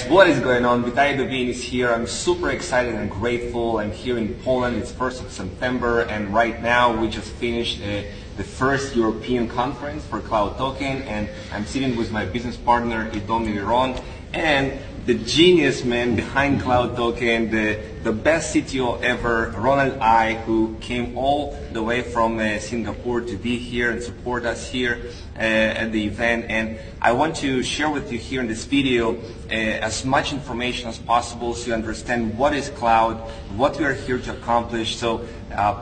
what is going on? Vitaly Dovin is here. I'm super excited and grateful. I'm here in Poland. It's 1st of September, and right now we just finished the first European conference for Cloud Token, and I'm sitting with my business partner, Idomi Ron, and the genius man behind Cloud Token, the best CTO ever, Ronald Aai, who came all the way from Singapore to be here and support us here at the event. And I want to share with you here in this video as much information as possible so you understand what is cloud, what we are here to accomplish. So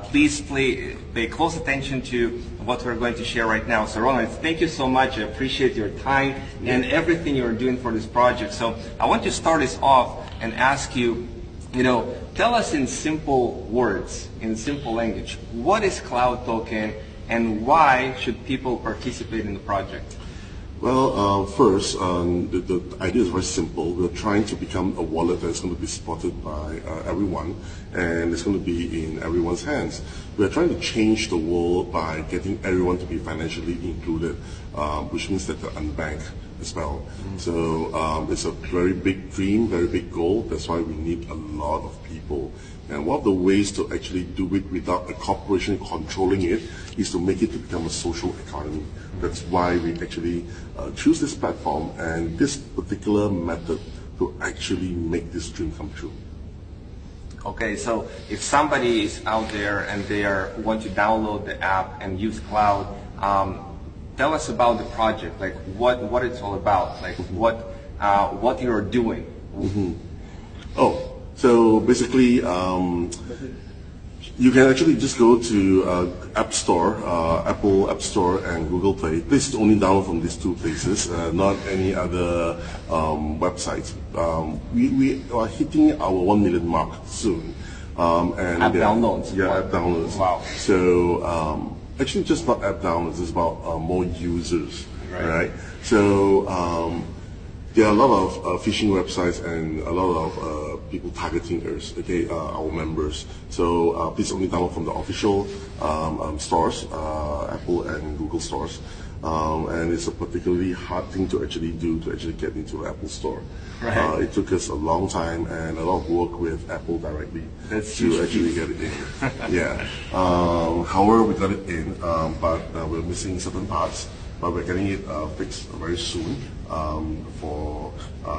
please pay close attention to what we're going to share right now. So Ronald, thank you so much. I appreciate your time and everything you're doing for this project. So I want to start this off and ask you, tell us in simple words, in simple language, what is Cloud Token and why should people participate in the project? Well, first, the idea is very simple. We're trying to become a wallet that's going to be supported by everyone, and it's going to be in everyone's hands. We're trying to change the world by getting everyone to be financially included, which means that they're unbanked as well. So it's a very big dream, very big goal. That's why we need a lot of people. And one of the ways to actually do it without a corporation controlling it is to make it to become a social economy. That's why we actually choose this platform and this particular method to actually make this dream come true. Okay, so if somebody is out there and they want to download the app and use cloud, tell us about the project, like what it's all about, like what you're doing. Mm-hmm. Oh, so basically, you can actually just go to App Store, Apple App Store and Google Play. Please only download from these two places, not any other websites. We are hitting our 1 million mark soon. And app downloads? Yeah, app downloads. Wow. So actually just not app downloads, it's about more users, right? So there are a lot of phishing websites and a lot of people targeting us, okay, our members. So please only download from the official stores, Apple and Google stores. And it's a particularly hard thing to actually do to actually get into the Apple Store. Right. It took us a long time and a lot of work with Apple directly to actually get it in. Yeah. However, we got it in, but we're missing certain parts. But we're getting it fixed very soon for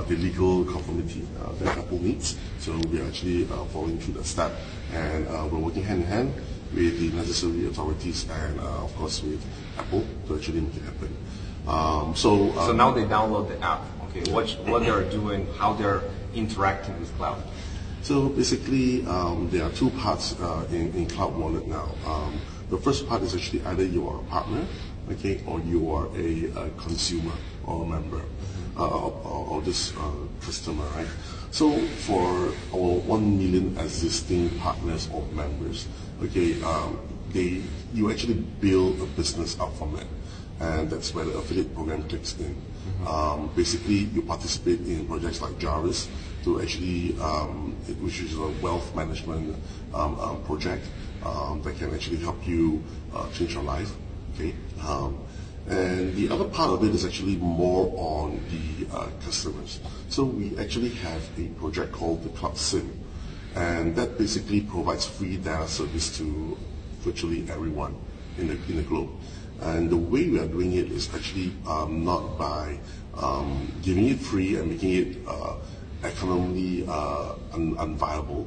the legal conformity that Apple needs. So we're actually following through that step, and we're working hand in hand with the necessary authorities and of course with Apple to actually make it happen. So now they download the app. Okay, what they're doing, how they're interacting with cloud. So basically, there are two parts in Cloud Wallet now. The first part is actually either you are a partner, okay, or you are a consumer or a member or this customer, right? So for our 1 million existing partners or members, okay, you actually build a business up from it, and that's where the affiliate program kicks in. Basically, you participate in projects like Jarvis to actually, which is a wealth management project that can actually help you change your life. Okay, and the other part of it is actually more on the customers. So we actually have a project called the Cloud SIM, and that basically provides free data service to virtually everyone in the globe. And the way we are doing it is actually not by giving it free and making it economically unviable.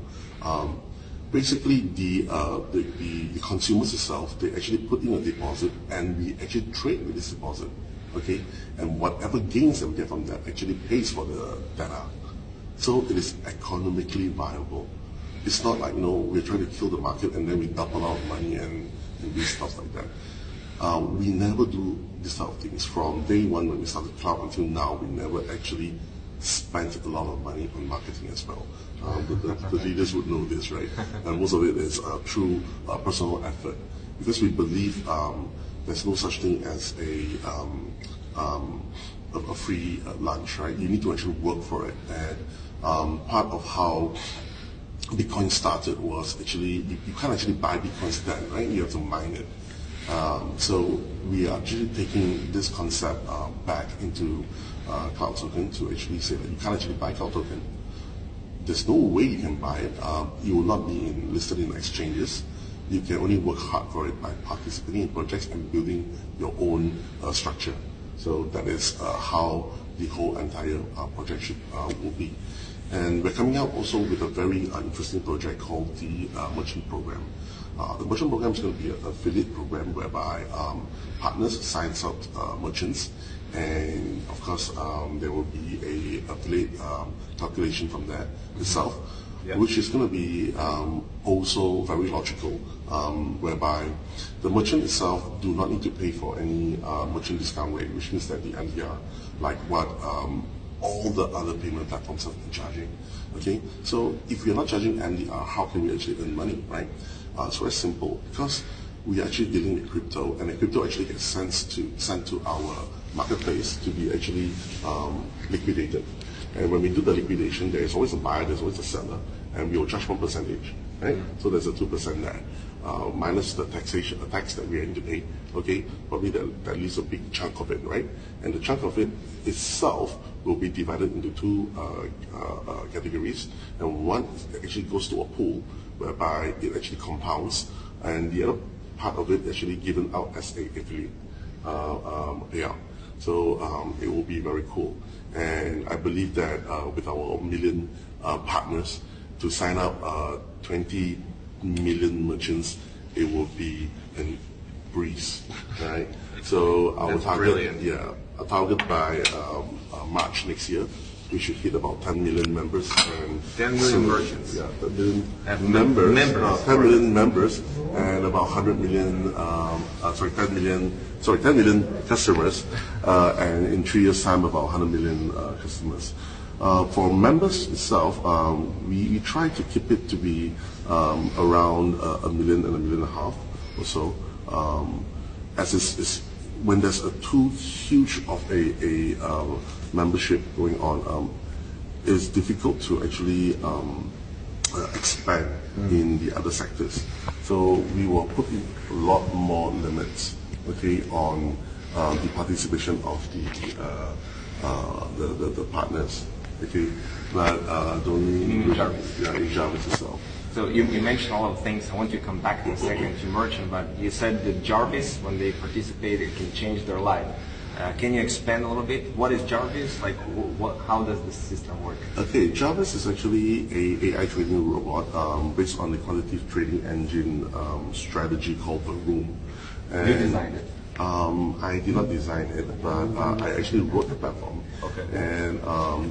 Basically, the consumers itself, they actually put in a deposit and we actually trade with this deposit, okay? And whatever gains that we get from that actually pays for the data. So it is economically viable. It's not like, we're trying to kill the market and then we dump a lot of money and do stuff like that. We never do this type of things. From day one when we started Cloud until now, we never actually spent a lot of money on marketing as well. The leaders would know this, right? And most of it is through personal effort, because we believe there's no such thing as a free lunch, right? You need to actually work for it. And part of how Bitcoin started was actually you can't actually buy Bitcoins then, right? You have to mine it. So we are actually taking this concept back into cloud token to actually say that you can't actually buy cloud token. There's no way you can buy it. You will not be listed in exchanges. You can only work hard for it by participating in projects and building your own structure. So that is how the whole entire project will be. And we're coming out also with a very interesting project called the Merchant Program. The Merchant Program is going to be an affiliate program whereby partners sign up merchants, and of course there will be a affiliate calculation from that itself, which is going to be also very logical, whereby the merchant itself do not need to pay for any merchant discount rate, which means that the NDR, like what all the other payment platforms have been charging. Okay, so if we are not charging NDR, how can we actually earn money, right? It's very simple, because we are actually dealing with crypto, and the crypto actually gets sent to our marketplace to be actually liquidated. And when we do the liquidation, there is always a buyer, there's always a seller, and we will charge 1%, right? So there's a 2% there, minus the tax that we are going to pay. Okay, probably that leaves a big chunk of it, right? And the chunk of it itself will be divided into two categories, and one actually goes to a pool whereby it actually compounds, and the other part of it actually given out as a affiliate payout. So it will be very cool, and I believe that with our million partners to sign up 20 million merchants, it will be a breeze, right? So our target, a target by March next year, we should hit about 10 million members. And 10 million merchants. Yeah, 10 million members. 10 million members, and about 100 million. 10 million customers, and in 3 years' time, about 100 million customers. For members itself, we try to keep it to be around 1 million and 1.5 million or so. As is when there's too huge of a membership going on, it's difficult to actually expand in the other sectors. So we will put in a lot more limits, okay, on the participation of the partners, okay, but only in Jarvis itself. So you mentioned all of things. I want you to come back in a second to merchant, but you said that Jarvis, when they participate, it can change their life. Can you expand a little bit? What is Jarvis? Like, how does the system work? Okay, Jarvis is actually a AI trading robot based on the quantitative trading engine strategy called the Room. You designed it? I did not design it, but I actually wrote the platform. Okay. And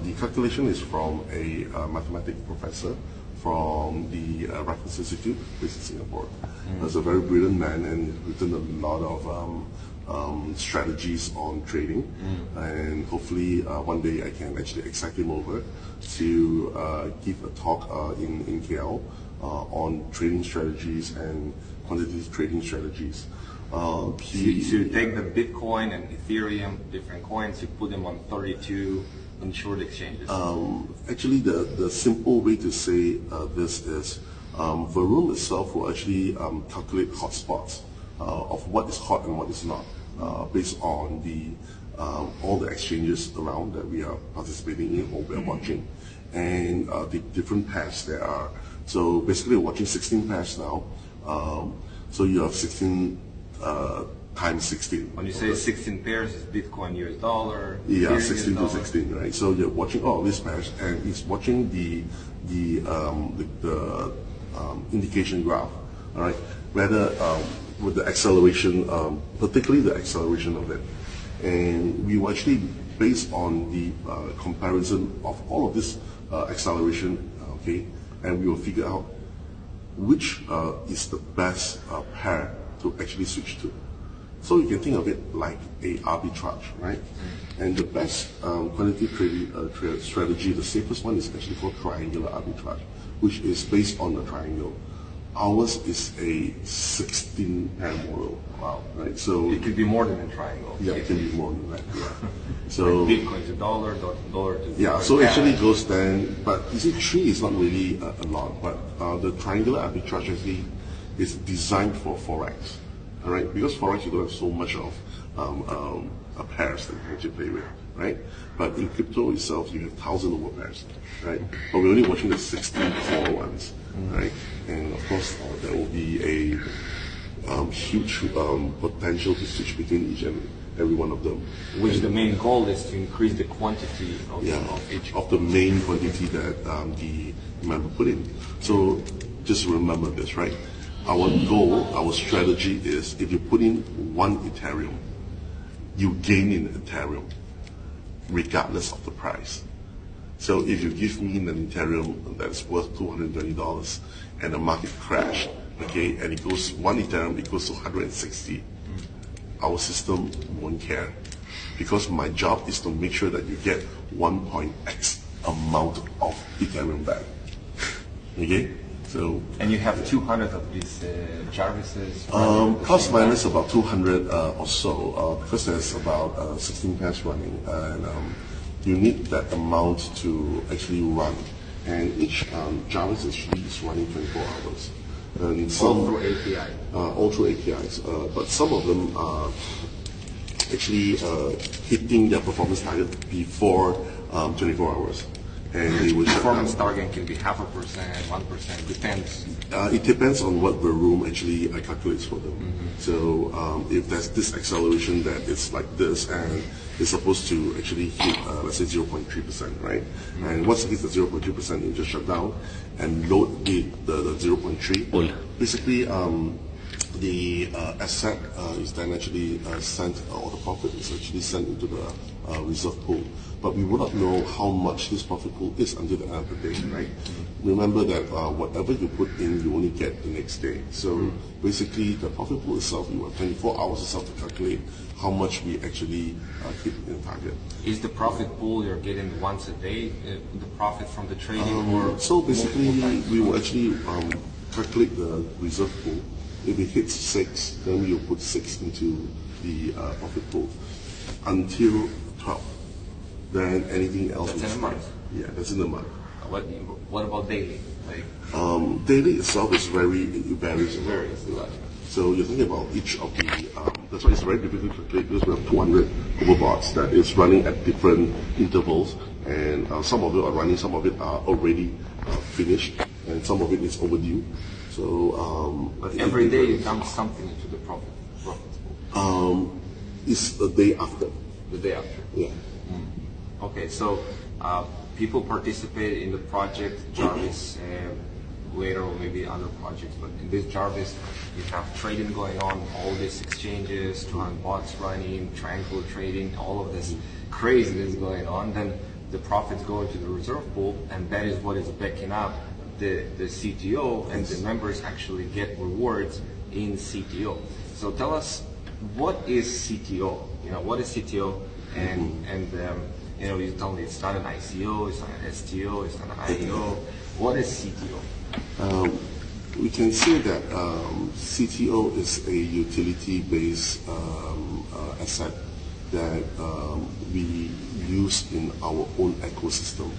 the calculation is from a mathematics professor from the Raffles Institute based in Singapore. He's a very brilliant man and written a lot of strategies on trading. And hopefully one day I can actually excite him over to give a talk in KL on trading strategies and quantitative trading strategies. So you take the Bitcoin and Ethereum, different coins, you put them on 32 insured exchanges. Actually, the simple way to say this is the room itself will actually calculate hotspots of what is hot and what is not, based on all the exchanges around that we are participating in or we are watching, and the different pairs there are. So basically, we're watching 16 pairs now. So you have 16 times 16. When you say 16 pairs, it's Bitcoin, US dollar. Yeah, 16 to 16, right? So you're watching all these pairs, and it's watching the indication graph, all right? Whether with the acceleration, particularly the acceleration of it, and we will actually based on the comparison of all of this acceleration, okay, and we will figure out which is the best pair to actually switch to. So you can think of it like a arbitrage, right? And the best quantitative trading strategy, the safest one, is actually called triangular arbitrage, which is based on the triangle. Ours is a 16-pair model. Wow. Right? So it could be more than a triangle. Yeah, it can be more than that. Yeah. So like Bitcoin to dollar to yeah. So actually goes then, but you see, 3 is not really a lot, but the triangular arbitrage actually is designed for forex. All right, because forex you don't have so much of pairs that you can actually play with, right? But in crypto itself, you have thousands of pairs, right? But we're only watching the 64 ones, right? And of course, there will be a huge potential to switch between each and every one of them. Which the main goal is to increase the quantity of each. Of the main quantity that the member put in. So just remember this, right? Our goal, our strategy is if you put in 1 Ethereum, you gain in Ethereum, regardless of the price. So if you give me an Ethereum that's worth $220 and the market crash, okay, and it goes 1 Ethereum, it goes to 160, our system won't care, because my job is to make sure that you get 1.x amount of Ethereum back. Okay, so and you have 200 of these Jarvises. Plus minus about 200 or so, because there's about 16 pairs running, and you need that amount to actually run. And each Jarvis actually is running 24 hours. And some, all through API. All through APIs, but some of them are actually hitting their performance target before 24 hours. And they will performance target can be 0.5%, 1%, depends. It depends on what the room actually calculates for them. So if there's this acceleration that it's like this, and it's supposed to actually hit, let's say 0.3%, right? And once it hits the 0.3%, you just shut down and load the 0.3. Basically, the asset is then actually sent, or the profit is actually sent into the reserve pool. But we will not know how much this profit pool is until the end of the day, right? Remember that whatever you put in, you only get the next day. So basically, the profit pool itself, you have 24 hours itself to calculate how much we actually hit in target. Is the profit pool you're getting once a day, the profit from the trading, or so basically, we will actually calculate the reserve pool. If it hits 6, then we will put 6 into the profit pool until 12. Then anything else. That's in a month. Yeah, that's in a month. What about daily? Like daily itself is it varies. So you're thinking about each of the. That's why it's very difficult to calculate, because we have 200 overbots that is running at different intervals, and some of it are running, some of it are already finished, and some of it is overdue. So every day you dump something into the profit pool. It's the day after. The day after. Yeah. Okay, so people participate in the project Jarvis later, or maybe other projects, but in this Jarvis you have trading going on, all these exchanges, 200 bots running, triangle trading, all of this craziness going on. Then the profits go into the reserve pool, and that is what is backing up the CTO, and the members actually get rewards in CTO. So tell us, what is CTO? What is CTO? And you told me it's not an ICO, it's not an STO, it's not an IEO. What is CTO? We can say that CTO is a utility-based asset that we use in our own ecosystem.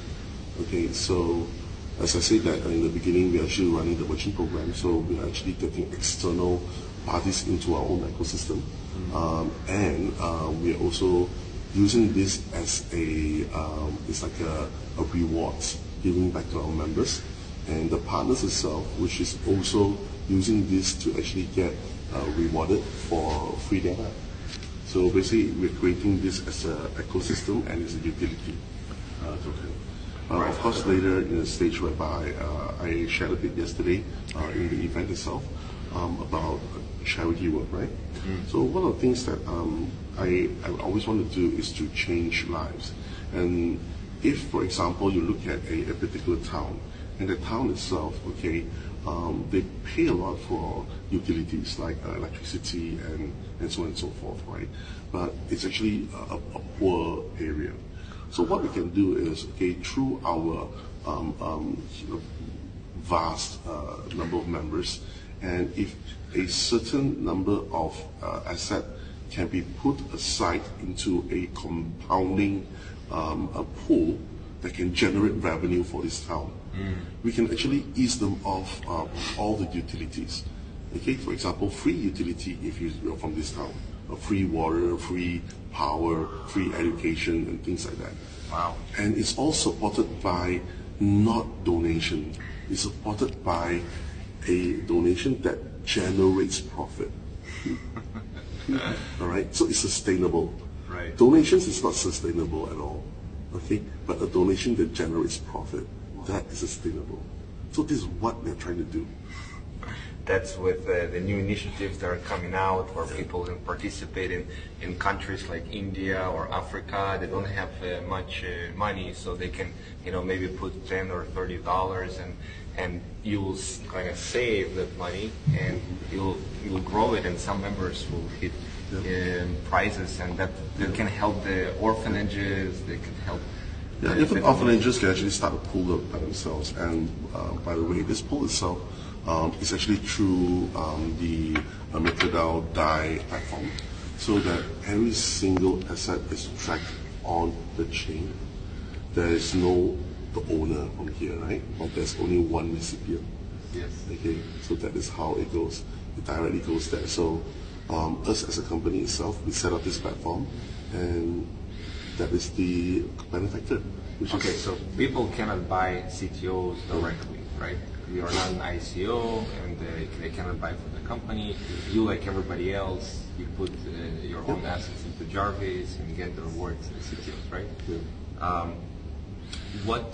Okay, so as I said that in the beginning, we are actually running the merchant program, so we are actually getting external parties into our own ecosystem, and we are also using this as it's like a reward, giving back to our members, and the partners itself, which is also using this to actually get rewarded for free data. So basically, we're creating this as an ecosystem and as a utility token. Of course, later in a stage whereby I shared a bit yesterday in the event itself about charity work, right? So one of the things that I always want to do is to change lives. And if, for example, you look at a particular town, and the town itself, okay, they pay a lot for utilities like electricity and so on and so forth, right? But it's actually a poor area. So what we can do is, okay, through our vast number of members, and if a certain number of asset can be put aside into a compounding a pool that can generate revenue for this town, we can actually ease them off all the utilities. Okay, for example, free utility if you're from this town, free water, free power, free education, and things like that. Wow. And it's all supported by not donation. It's supported by a donation that generates profit. All right, so it's sustainable. Right. Donations is not sustainable at all. Okay, but a donation that generates profit, that is sustainable. So this is what they're trying to do. That's with the new initiatives that are coming out where people can participate in countries like India or Africa. They don't have much money, so they can, maybe put $10 or $30 and you'll kind of save that money and you'll grow it, and some members will hit prizes, and that can help the orphanages, they can help. Yeah, even orphanages can actually start a pool by themselves. And by the way, this pool itself is actually through the Ronald Aai platform, so that every single asset is tracked on the chain. There is no the owner from here, right? But there's only one recipient. Yes. Okay, so that is how it goes. It directly goes there. So us as a company itself, we set up this platform, and that is the benefactor. Okay, so people cannot buy CTOs directly, right? You are not an ICO, and they cannot buy from the company. You, like everybody else, you put your own assets into Jarvis and get the rewards in CTOs, right? Yeah. What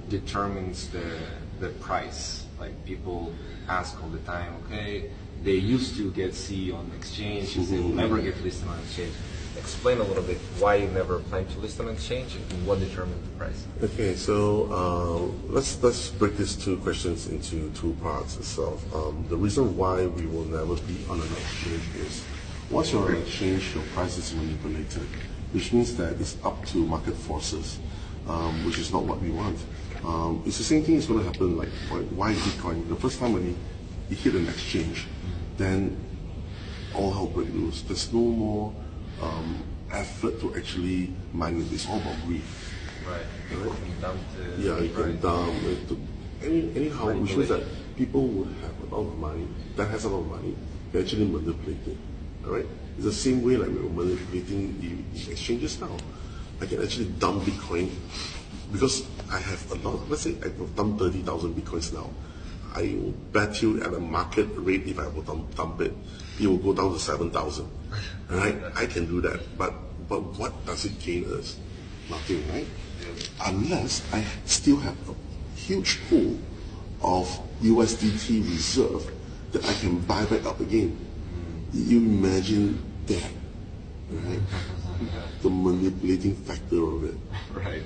determines the price? Like, people ask all the time, okay, they used to get C on exchange, they will never get listed on exchange. Explain a little bit why you never plan to list on exchange and what determines the price. Okay, so let's break these two questions into two parts itself. The reason why we will never be on an exchange is once you're on an exchange, your price is manipulated, which means that it's up to market forces, which is not what we want. It's the same thing is going to happen like why Bitcoin. The first time when it hit an exchange, then all hell break loose. There's no more effort to actually mine it. It's all about greed. Right. People can dump the Yeah, you can dump it. Anyhow, which means that people would have a lot of money, that has a lot of money, they actually manipulate it. Alright? It's the same way like we're manipulating the exchanges now. I can actually dump Bitcoin because I have a lot. Let's say I've dumped 30,000 Bitcoins now. I will bet you at a market rate, if I will dump it, it will go down to 7,000. Right? I can do that. But what does it gain us? Nothing, right? Unless I still have a huge pool of USDT reserve that I can buy back up again. You imagine that, right? The manipulating factor of it. Right.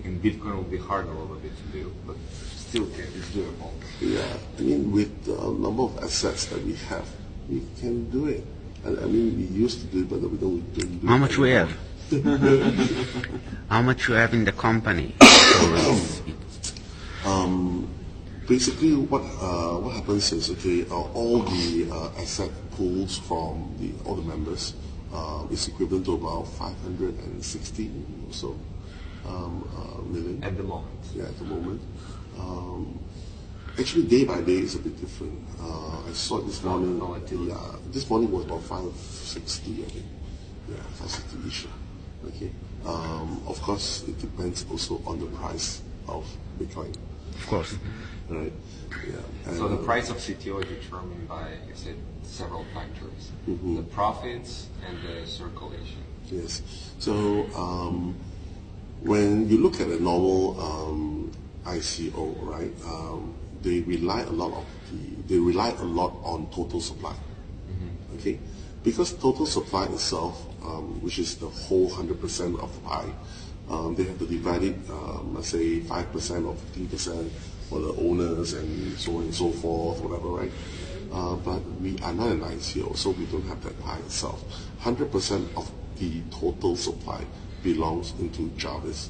In Bitcoin, it will be hard a little bit to do, but still it's doable. Yeah, I mean, with the number of assets that we have, we can do it. I mean, we used to do it, but we don't do it. How much we have? How much you have in the company? Basically, what happens is, okay, all the asset pools from all the members is equivalent to about 560 or so million. At the moment. Yeah, at the moment. Actually, day by day is a bit different. I saw it this morning. Yeah, this morning was about 560, I think. Yeah, 560-ish. Okay. Of course, it depends also on the price of Bitcoin. Of course. Right. Yeah. So the price of CTO is determined by, you said, several factors: the profits and the circulation. Yes. So when you look at a normal ICO, right? They rely a lot on total supply. Okay, because total supply itself, which is the whole 100% of the pie, they have to divide it, let's say 5% or 15% for the owners and so on and so forth, whatever, right? But we are not an ICO, so we don't have that pie itself. 100% of the total supply belongs into Jarvis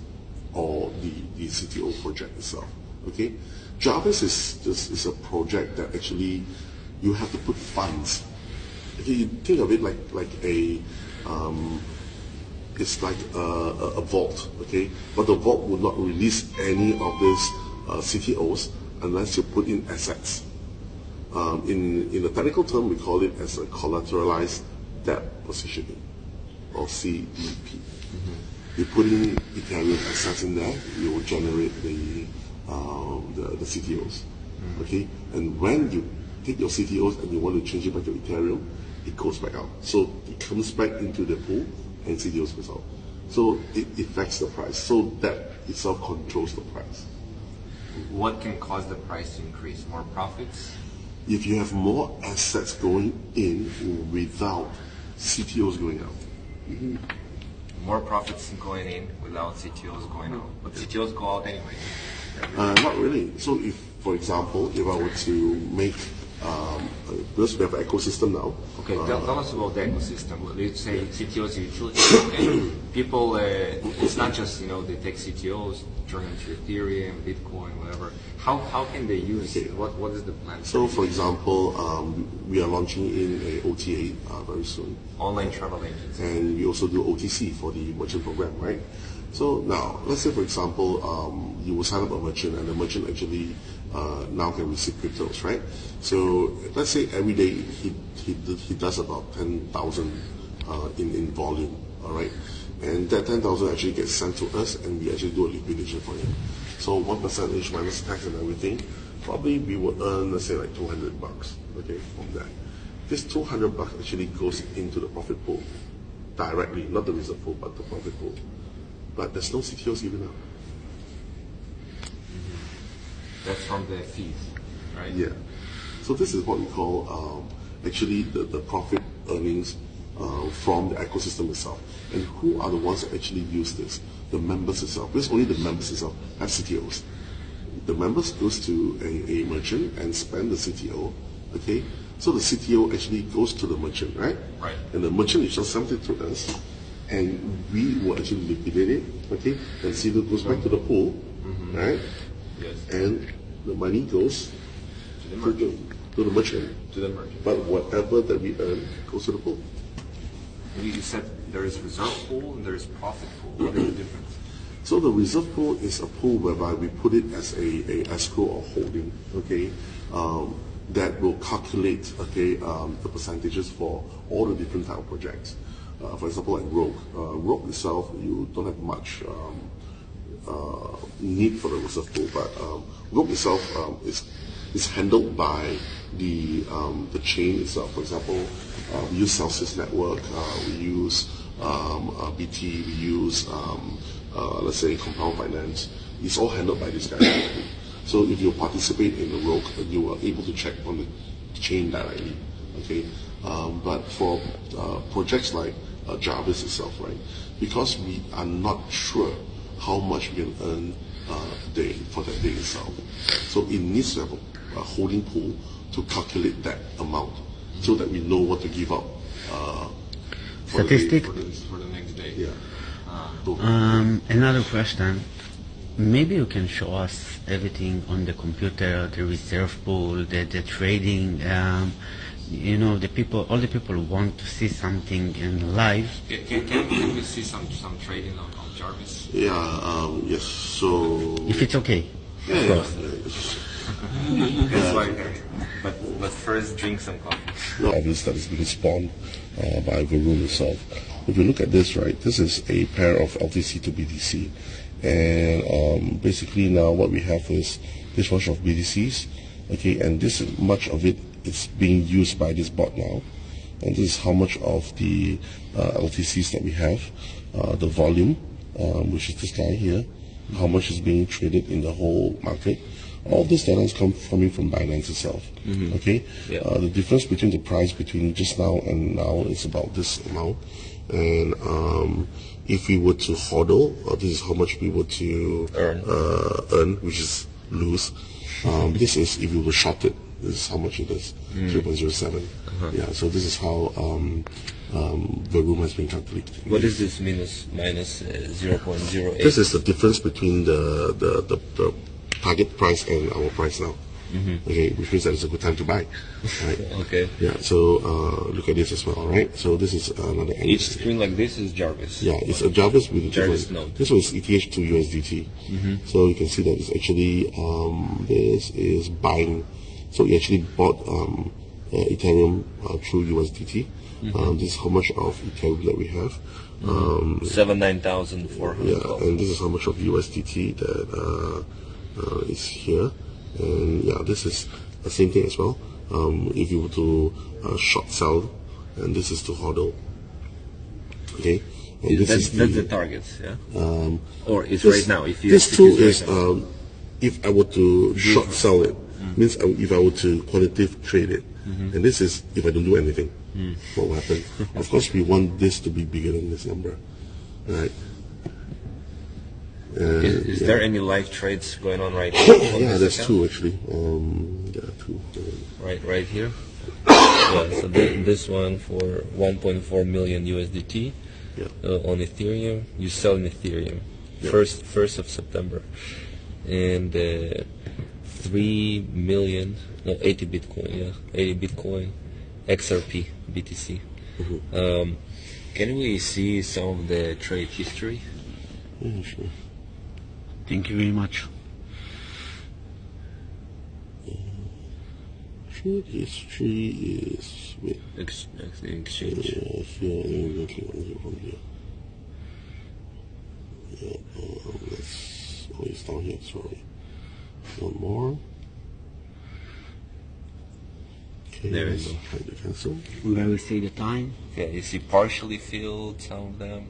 or the CTO project itself. Okay, Jarvis is a project that actually you have to put funds. Okay, you think of it like a it's like a vault. Okay, but the vault would not release any of these CTOs unless you put in assets. In the technical term, we call it as a collateralized debt positioning. or CEP. You put in Ethereum assets in there, you will generate the CTOs. Okay, and when you take your CTOs and you want to change it back to Ethereum, it goes back out. So it comes back into the pool and CTOs goes out. So it affects the price. So that itself controls the price. What can cause the price to increase? More profits? If you have more assets going in without CTOs going out. More profits going in without CTOs going out. But CTOs go out anyway. Not really. So if, for example, if I were to make, because we have an ecosystem now. Okay, tell us about the ecosystem. Let's say CTOs utility, and people, it's not just, they take CTOs, turn them to Ethereum, Bitcoin, whatever. How can they use it? What is the plan? So, for example, we are launching in a OTA very soon. Online travel agents. And we also do OTC for the merchant program, right? So now, let's say, for example, you will sign up a merchant, and the merchant actually now can receive cryptos, right? So let's say every day he does about 10,000 in volume, all right? And that 10,000 actually gets sent to us, and we actually do a liquidation for him. So 1% minus tax and everything, probably we will earn, let's say, like $200, okay, from that. This $200 actually goes into the profit pool directly, not the reserve pool, but the profit pool. But there's no CTOs given out. That's from the fees, right? Yeah. So this is what we call actually the profit earnings from the ecosystem itself. And who are the ones that actually use this? The members itself. Because only the members itself have CTOs. The members goes to a merchant and spend the CTO, okay? So the CTO actually goes to the merchant, right? Right. And the merchant is just sent it to us, and we will actually liquidate it, okay? And CTO goes back to the pool, right? Yes. And the money goes To the merchant. to the merchant. To the merchant. But whatever that we earn goes to the pool. You said there is reserve pool and there is profit pool. What is the difference? So the reserve pool is a pool whereby we put it as a escrow or holding, okay, that will calculate, okay, the percentages for all the different type of projects. For example, like Rogue. Rogue itself, you don't have much need for the reserve pool, but Rogue itself is handled by the chain itself. For example, we use Celsius Network, we use BT, we use let's say Compound Finance. It's all handled by this guy. So if you participate in the Rogue, you are able to check on the chain directly. Okay, but for projects like Jarvis itself, right? Because we are not sure how much we can earn a day for that day itself. So it needs to have a holding pool to calculate that amount, so that we know what to give up. Statistic. For the next day. Yeah. Another question. Maybe you can show us everything on the computer, the reserve pool, the trading. All the people want to see something in live. Can we see some trading on Jarvis? Yeah. Yes. So. If it's okay. Yeah. Of course. That's why. But first, drink some coffee. Obvious that is being spawned by Varun itself. If you look at this, right, this is a pair of LTC to BTC. And basically now what we have is this bunch of BTCs, okay, and this much of it is being used by this bot now. And this is how much of the LTCs that we have, the volume, which is this guy here, how much is being traded in the whole market. All this data is coming from Binance itself. Okay, Yeah. The difference between the price between just now and now is about this amount. And if we were to hodl, this is how much we were to earn, which is lose. This is if you were short it. This is how much it is, 0.07. Yeah, so this is how the room has been calculated. What is this minus 0.08? This is the difference between the target price and our price now. Okay, which means that it's a good time to buy. Right? Okay. Yeah, so look at this as well, right? So this is another Each screen like this is Jarvis. Yeah, it's a Jarvis with a Jarvis different. node. This one is ETH to USDT. So you can see that it's actually this is buying. So you actually bought Ethereum through USDT, This is how much of Ethereum that we have. 79,400. Yeah, and this is how much of USDT that is here. And yeah, this is the same thing as well. If you were to short sell, and this is to hodl. Okay, and That's the targets, yeah? Or it's this, right now? If you this too is right if I were to short sell it, means if I were to quantitative trade it, and this is if I don't do anything, what will happen? Of course, we want this to be bigger than this number, right? Is there any live trades going on right now? Yeah, there's two actually. Yeah, two. Right here. Yeah, so this one for 1.4 million USDT on Ethereum. You sell in Ethereum, first of September, and 3 million, no, 80 Bitcoin, yeah, 80 Bitcoin, XRP, BTC. Can we see some of the trade history? Yeah, sure. Thank you very much. Trade history is wait. Exchange. Here, let me click on here from here. Yeah, it's down here. Sorry. One more. Okay, There it is. hide the cancel. Where we see the time, Yeah, you see partially filled some of them.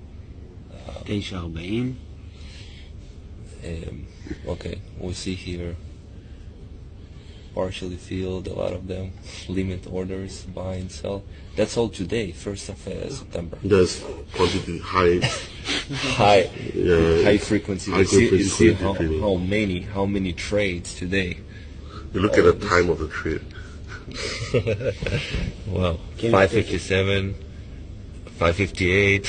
9:40. Okay, we see here partially filled, a lot of them, limit orders, buy and sell. That's all today, 1st of September. There's quantity high. High frequency. High You frequency see trading. how many trades today. You look at the time of the trade. Wow, 5:57, 5:58.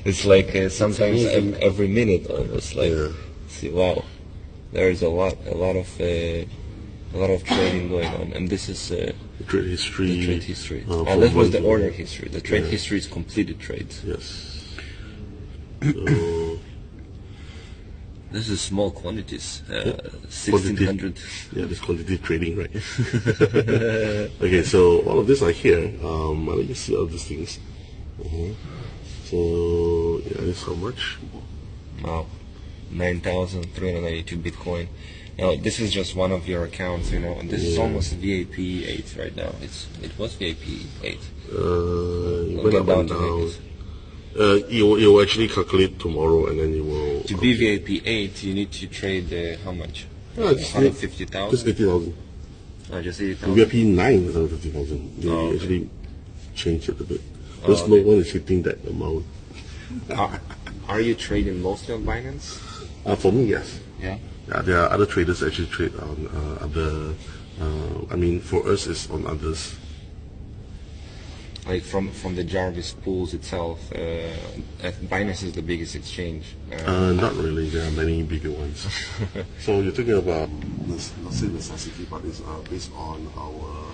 It's like sometimes every minute almost. Like, see, wow, there is a lot of trading going on, and this is The trade history. the trade history. from That was the one to- order history. The trade history is completed trades. Yes. So, This is small quantities, 1,600. yeah, this quantity trading, right? Okay, so all of these are here. Let me see all these things. So, yeah, this is how much? Wow, 9,392 Bitcoin. Now this is just one of your accounts, you know, and this is almost VIP 8 right now. It was VIP 8. It went Get up down and to down. Vegas. You will actually calculate tomorrow, and then you will. To be VIP 8, you need to trade how much? Just 150,000? 80,000. Just 80,000. VIP 9 is 150,000. They Oh, okay. actually changed it a bit. Because Oh, no okay. one is hitting that amount. Are you trading mostly on Binance? For me, yes. Yeah. Yeah, there are other traders that actually trade on other. I mean, for us, it's on others. Like from the Jarvis pools itself, Binance is the biggest exchange. Not really. There are many bigger ones. So you're talking about, let's say necessity, but it's based on our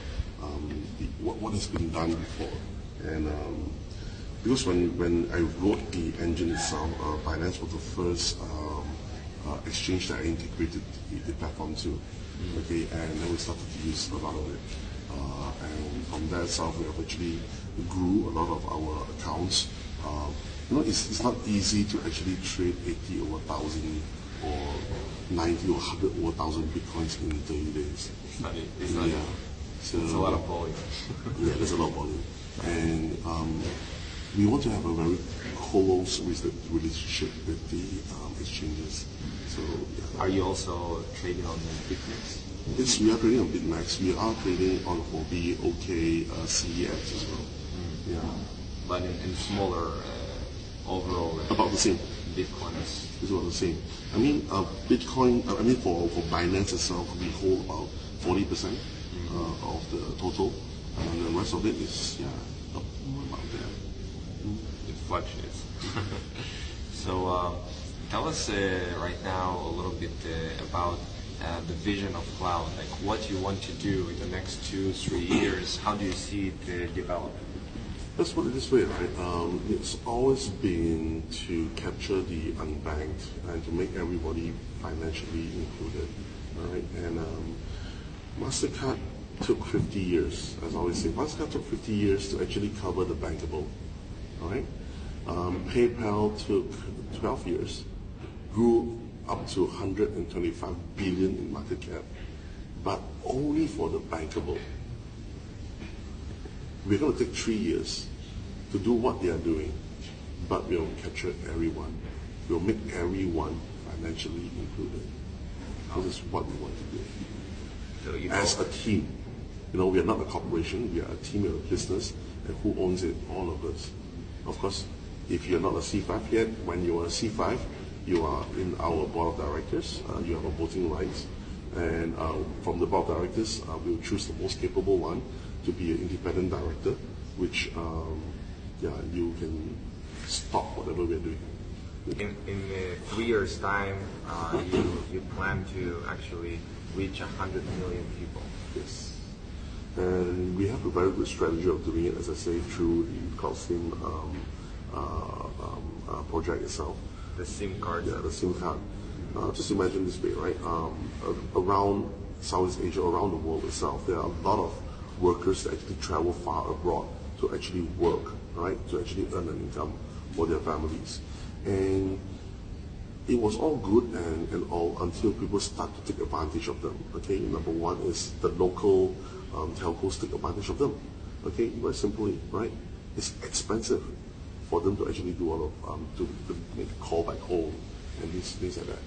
what has been done before. And because when I wrote the engine itself, Binance was the first exchange that I integrated the platform to. Okay, and then we started to use a lot of it. And from that itself, we have actually grew a lot of our accounts. It's not easy to actually trade 80 or 1,000 or 90 or 100 or 1,000 Bitcoins in 30 days. It's not Yeah. So, It's a lot of volume. yeah, there's a lot of volume. And we want to have a very close relationship with the exchanges. So, yeah. Are you also trading on the Bitmex? Yes, we are trading on BitMEX. We are trading on Huobi, OK, CEX as well. Yeah. But in smaller overall About the same. Bitcoin is It's about the same. I mean, Bitcoin, for Binance itself, we hold about 40% of the total. And the rest of it is, about there. it fluctuates. So tell us right now a little bit about the vision of cloud, like what you want to do in the next 2-3 years. How do you see it develop? Let's put it this way, right? It's always been to capture the unbanked and to make everybody financially included, all right? And MasterCard took 50 years, as I always say. Mastercard took 50 years to actually cover the bankable. All right? PayPal took 12 years, grew up to 125 billion in market cap, but only for the bankable. We're going to take 3 years to do what they are doing, but we'll capture everyone. We'll make everyone financially included. This is what we want to do. So as a team. We are not a corporation, we are a team, we are a business, and who owns it? All of us. Of course, if you're not a C5 yet, when you are a C5, you are in our board of directors, you have a voting rights, and from the board of directors, we'll choose the most capable one to be an independent director, which, you can stop whatever we're doing. in 3 years' time, you plan to actually reach 100 million people. Yes. And we have a very good strategy of doing it, as I say, through the Cloud SIM project itself. The SIM card. Yeah, the SIM card. Just imagine this way, right? Around Southeast Asia, around the world itself, there are a lot of workers that actually travel far abroad to actually work, right? To actually earn an income for their families. And it was all good and all until people start to take advantage of them. Okay, number one is the local telcos take advantage of them. Okay, very simply, right? It's expensive for them to actually do all of to make a call back home and things like that.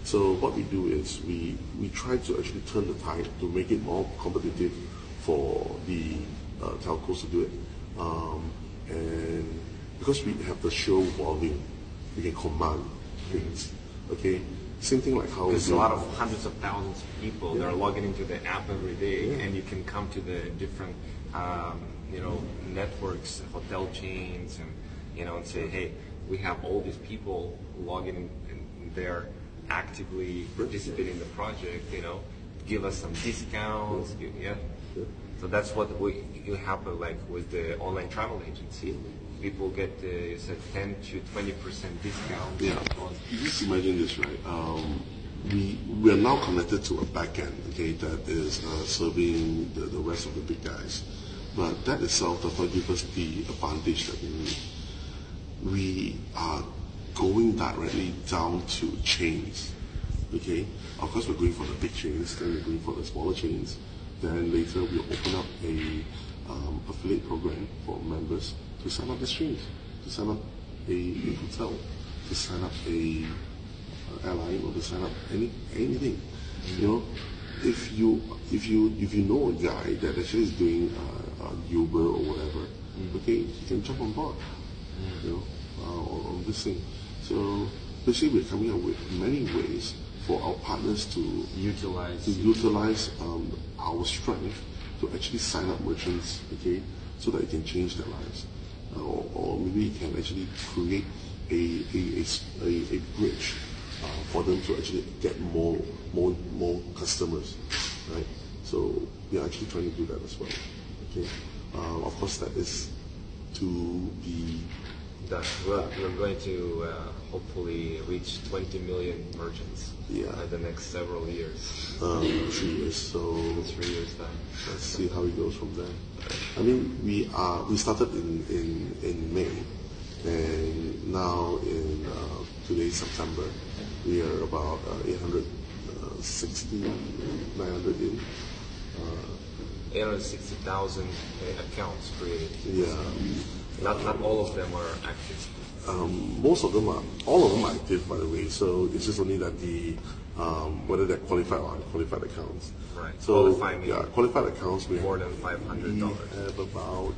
So what we do is we try to actually turn the tide to make it more competitive for the telcos to do it, and because we have the show volume, we can command things. Okay, same thing like how there's a lot of hundreds of thousands of people that are logging into the app every day, and you can come to the different networks, hotel chains, and say, hey, we have all these people logging in, and they're actively participating in the project. Give us some discounts. So that's what you happen like with the online travel agency. People get you said 10 to 20% discount. Yeah. Just imagine this, right? We are now connected to a backend, okay, that is serving the rest of the big guys. But that itself does not give us the advantage that we need. We are going directly down to chains, okay? Of course, we're going for the big chains, then we're going for the smaller chains. Then later we'll open up a affiliate program for members to sign up the streams, to sign up a hotel, to sign up a airline, or to sign up anything. If you know a guy that actually is doing Uber or whatever, okay, you can jump on board, on this thing. So basically, we're coming up with many ways for our partners to utilize our strength to actually sign up merchants, okay, so that it can change their lives, or maybe it can actually create a bridge for them to actually get more customers, right? So we are actually trying to do that as well. Okay, of course that is to be done. We're going to hopefully reach 20 million merchants in the next several years. 3 years. So in 3 years time. Let's see how it goes from there. I mean, we started in May, and now in today's September, we are about 860, 900 in. 860,000 accounts created. Yeah. Not all of them are active. Most of them are, all of them are active, by the way. So it's just only that whether they're qualified or unqualified accounts. Right. So qualified accounts we more than $500. We have about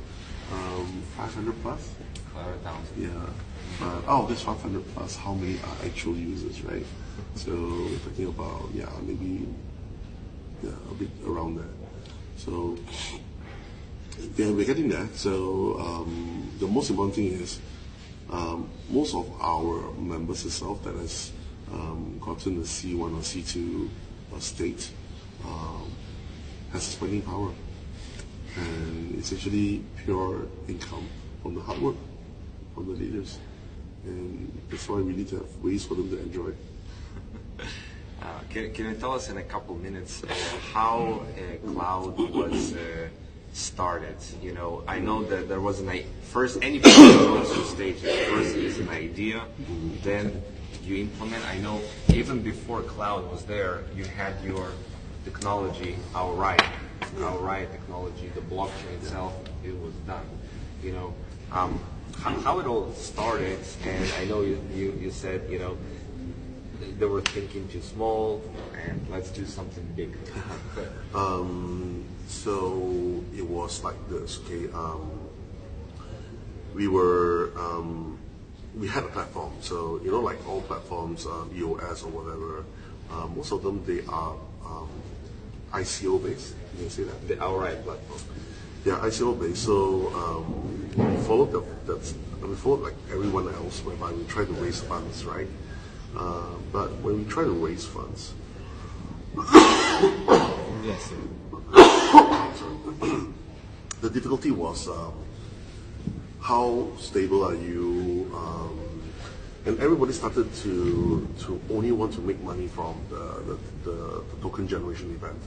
500 plus. 500,000. Yeah. But out of this 500 plus, how many are actual users, right? So we're talking about maybe a bit around that. So yeah, we're getting there. So the most important thing is most of our members itself that has gotten the C1 or C2 state has spending power, and it's actually pure income from the hard work from the leaders, and that's why we need to have ways for them to enjoy. Can you tell us in a couple minutes how Cloud was started? You know, I know that there was first anybody who goes to stage first is an idea, then you implement. I know even before Cloud was there, you had your technology, our right technology, the blockchain itself, it was done. You know, how it all started, and I know you said, you know, they were thinking too small, and let's do something big. So it was like this, okay? We had a platform, so you know, like all platforms, EOS or whatever, most of them they are ICO based. You can say that The outright platform. they are ICO based. So we followed we followed like everyone else, whereby we try to raise funds, right? But when we try to raise funds, Yes. the difficulty was how stable are you, and everybody started to only want to make money from the token generation event.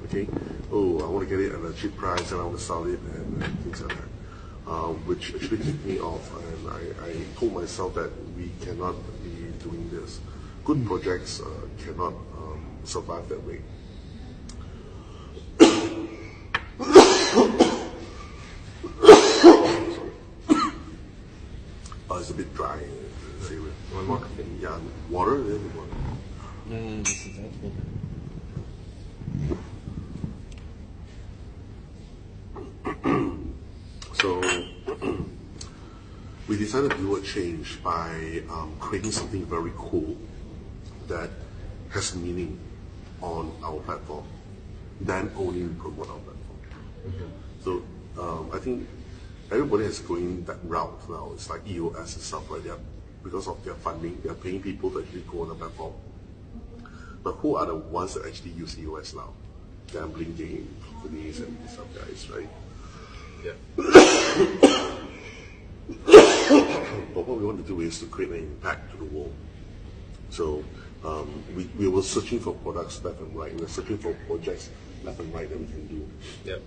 Okay, oh, I want to get it at a cheap price and I want to sell it and things like that, which actually kicked me off, and I told myself that we cannot be doing this. Good projects cannot survive that way. It's a bit dry. One more. Yeah, water. This is that one. So we decided to do a change by creating something very cool that has meaning on our platform. Then only we promote our platform. So I think everybody is going that route now. It's like EOS and stuff like that. Because of their funding, they're paying people to actually go on the platform. But who are the ones that actually use EOS now? Gambling game companies and stuff, guys, right? Yeah. But what we want to do is to create an impact to the world. So we were searching for products left and right. We were searching for projects left and right that we can do. Yeah.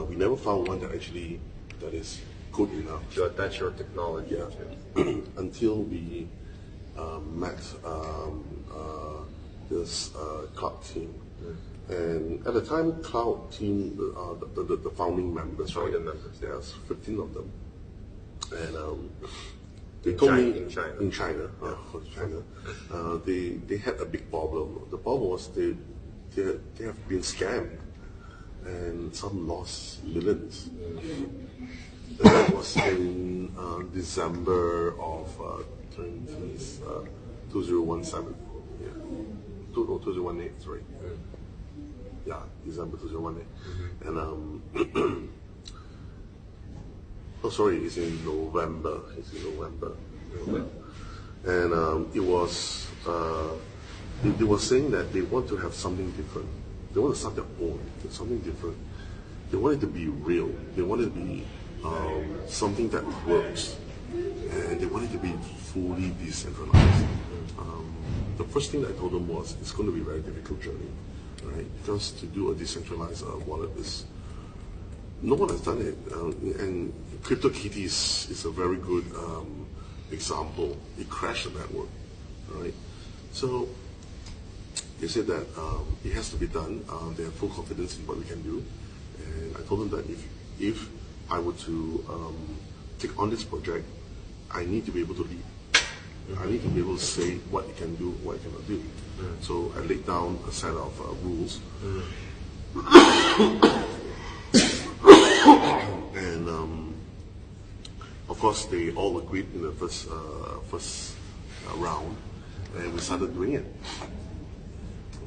We never found one that actually that is good enough. To attach your technology. Yeah. Until we met this Cloud team. And at the time, Cloud team, the founding members, right? Founding members. There's 15 of them. And they told me In China. in China, they had a big problem. The problem was they have been scammed, and some lost millions. And that was in December of 2017. Yeah. 2018, sorry. Yeah, December 2018. And oh, sorry, it's in November. And it was they were saying that they want to have something different. They want to start their own, something different. They want it to be real. They want it to be something that works, and they want it to be fully decentralized. The first thing I told them was it's going to be a very difficult journey, right? Because to do a decentralized wallet is no one has done it, and CryptoKitties is a very good example. It crashed the network, right? So they said that it has to be done. They have full confidence in what we can do, and I told them that if I were to take on this project, I need to be able to lead. I need to be able to say what it can do, what it cannot do. So I laid down a set of rules. And of course, they all agreed in the first round, and we started doing it.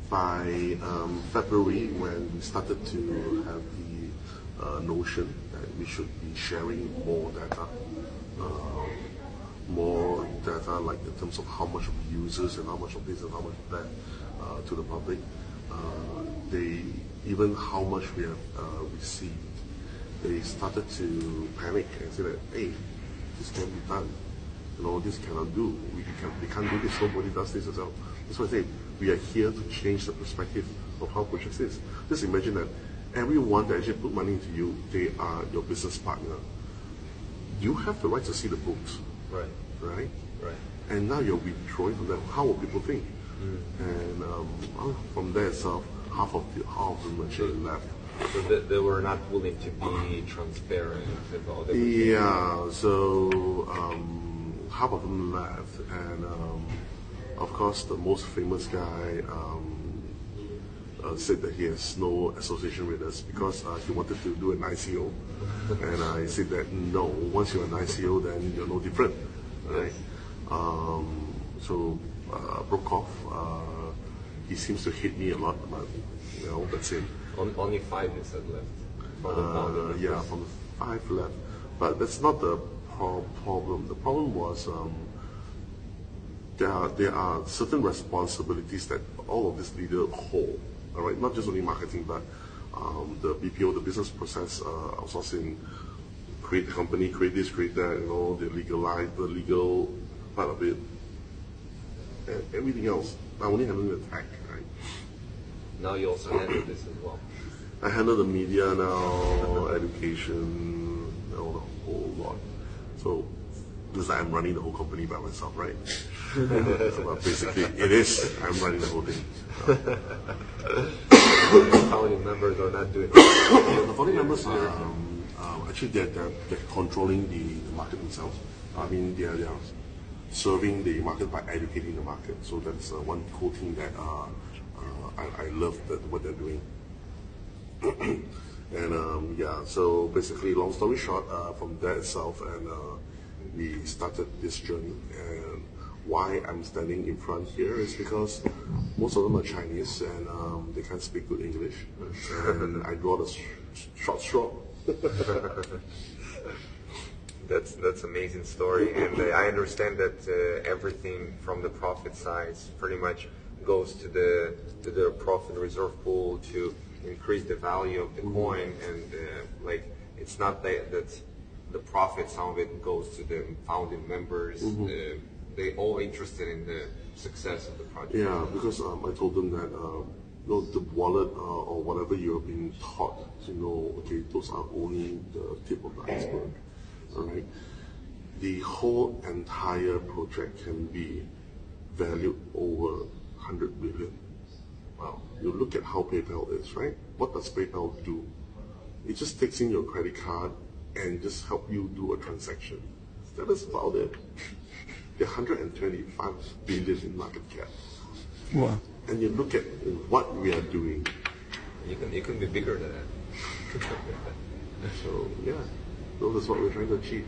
By February, when we started to have the notion that we should be sharing more data, like in terms of how much of users and how much of this and how much of that to the public, even how much we have received, they started to panic and say that, hey, this can't be done. You know, this cannot do. We can't do this. Nobody does this as well. That's why I say we are here to change the perspective of how projects is. Just imagine that everyone that actually put money into you, they are your business partner. You have the right to see the books, Right. right? Right. And now you're withdrawing from that. How will people think? And from there itself, half of them actually left. So they were not willing to be transparent about it. Yeah, so half of them left, and of course the most famous guy said that he has no association with us because he wanted to do an ICO, and I said that no, once you're an ICO then you're no different, right? So broke off. He seems to hate me a lot, but you know, that's him. Only 5 you said left. From the founder. Yeah, from the 5 left. But that's not the problem. The problem was there are certain responsibilities that all of this leader hold. All right, not just only marketing, but the BPO, the business process outsourcing, create the company, create this, create that, you know, the legal part of it, and everything else. I only handle the tech, right? Now you also handle this as well. I handle the media now, education, you know, the whole lot. So it's like I'm running the whole company by myself, right? But basically, it is. I'm running the whole thing. Founding members are not doing it. The founding members are actually they're controlling the market themselves. I mean, they are serving the market by educating the market. So that's one cool thing that I love what they're doing. And yeah, so basically, long story short, from that itself, and we started this journey. And why I'm standing in front here is because most of them are Chinese and they can't speak good English. And I draw the short straw. That's amazing story, and I understand that everything from the profit side pretty much goes to the profit reserve pool to increase the value of the coin, and like it's not that the profit, some of it goes to the founding members. They all interested in the success of the project. Yeah, because I told them that the wallet or whatever you're being taught, okay, those are only the tip of the iceberg. All right, the whole entire project can be valued over 100 billion. Wow. You look at how PayPal is, right? What does PayPal do? It just takes in your credit card and just help you do a transaction. That is about it. They're 125 billion in market cap. Wow. And you look at what we are doing. You can be bigger than that. So yeah, that's what we're trying to achieve.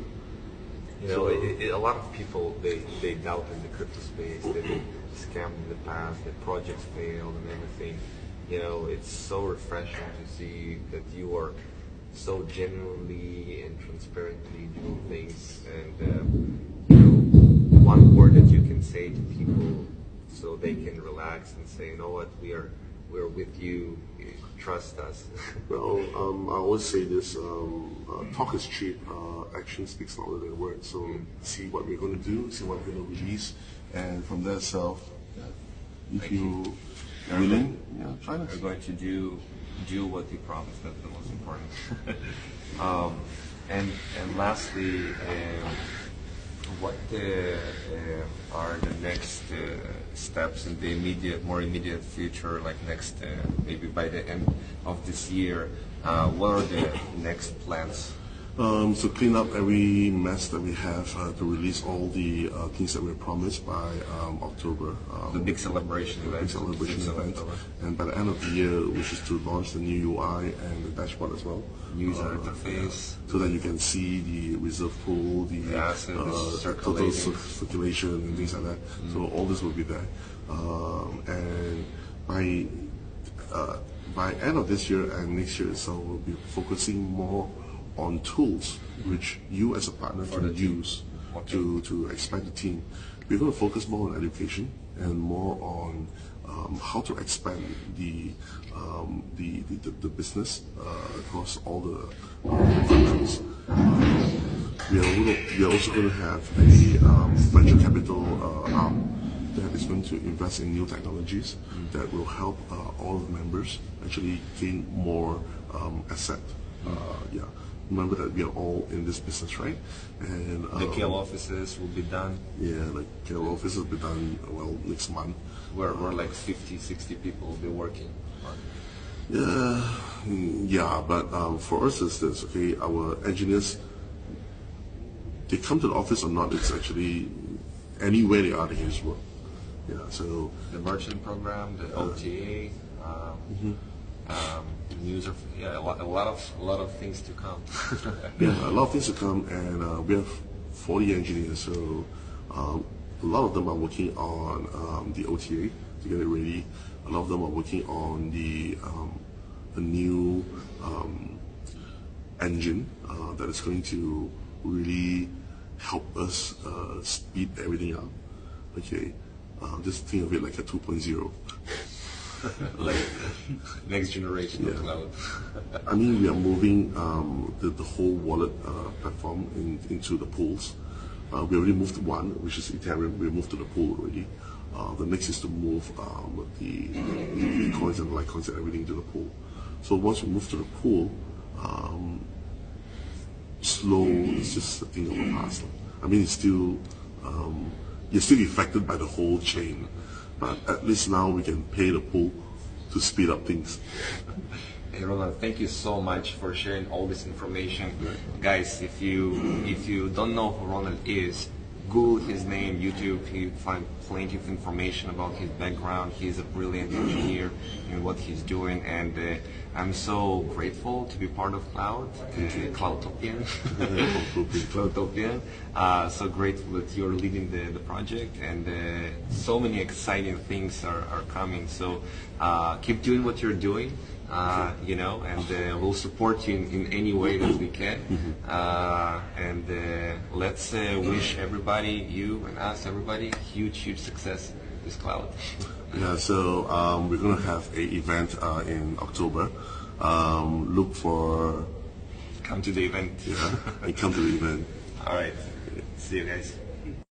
You know, a lot of people they doubt in the crypto space. They've been scammed in the past. Their projects failed and everything. You know, it's so refreshing to see that you are so genuinely and transparently doing things. And you know, one word that you can say to people so they can relax and say, you know what, we're with you. Trust us. Well, I always say this: talk is cheap. Action speaks louder than words. So see what we're going to do, see what we're going to release, and from there itself, if you are willing, try to. We're going to do what you promised. That's the most important. And lastly, what are the next steps in the more immediate future? Like next, maybe by the end of this year, what are the next plans? So clean up every mess that we have to release all the things that we promised by October. The big celebration event. And by the end of the year, which is to launch the new UI and the dashboard as well. User interface. So that you can see the reserve pool, the total circulation and things like that. So all this will be there. And by end of this year and next year, so we'll be focusing more on tools which you as a partner can use to expand the team. We're going to focus more on education and more on how to expand the business across all the countries. We are also going to have a venture capital arm that is going to invest in new technologies that will help all the members actually gain more asset. Yeah. Remember that we are all in this business, right? And The KL offices will be done. yeah, like KL offices will be done next month. Where like 50, 60 people will be working on. Yeah, but for us it's this, okay, our engineers, they come to the office or not, it's actually anywhere they are, they can just work. Yeah, so The merchant program, the OTA, user, yeah, a lot of things to come. yeah, a lot of things to come, and we have 40 engineers, so a lot of them are working on the OTA to get it ready. A lot of them are working on the new engine that is going to really help us speed everything up. Okay, just think of it like a 2.0. Like next generation of Yeah. cloud. I mean, we are moving the whole wallet platform into the pools. We already moved one, which is Ethereum. We moved to the pool already. The next is to move the Bitcoins and Litecoins and everything to the pool. So once we move to the pool, slow is just a thing of the past. I mean, it's still you're still affected by the whole chain, but at least now we can pay the pool to speed up things. Hey Ronald, thank you so much for sharing all this information. Guys, if you don't know who Ronald is, Google his name, YouTube, you find plenty of information about his background. He's a brilliant engineer in what he's doing, and I'm so grateful to be part of Cloud, Cloudtopian. Cloudtopian. So grateful that you're leading the project, and so many exciting things are coming. So keep doing what you're doing. And we'll support you in any way that we can. And let's wish everybody, you and us, everybody, huge success with Cloud. Yeah, so we're going to have an event in October. Look for... Come to the event. Yeah, and come to the event. All right. See you guys.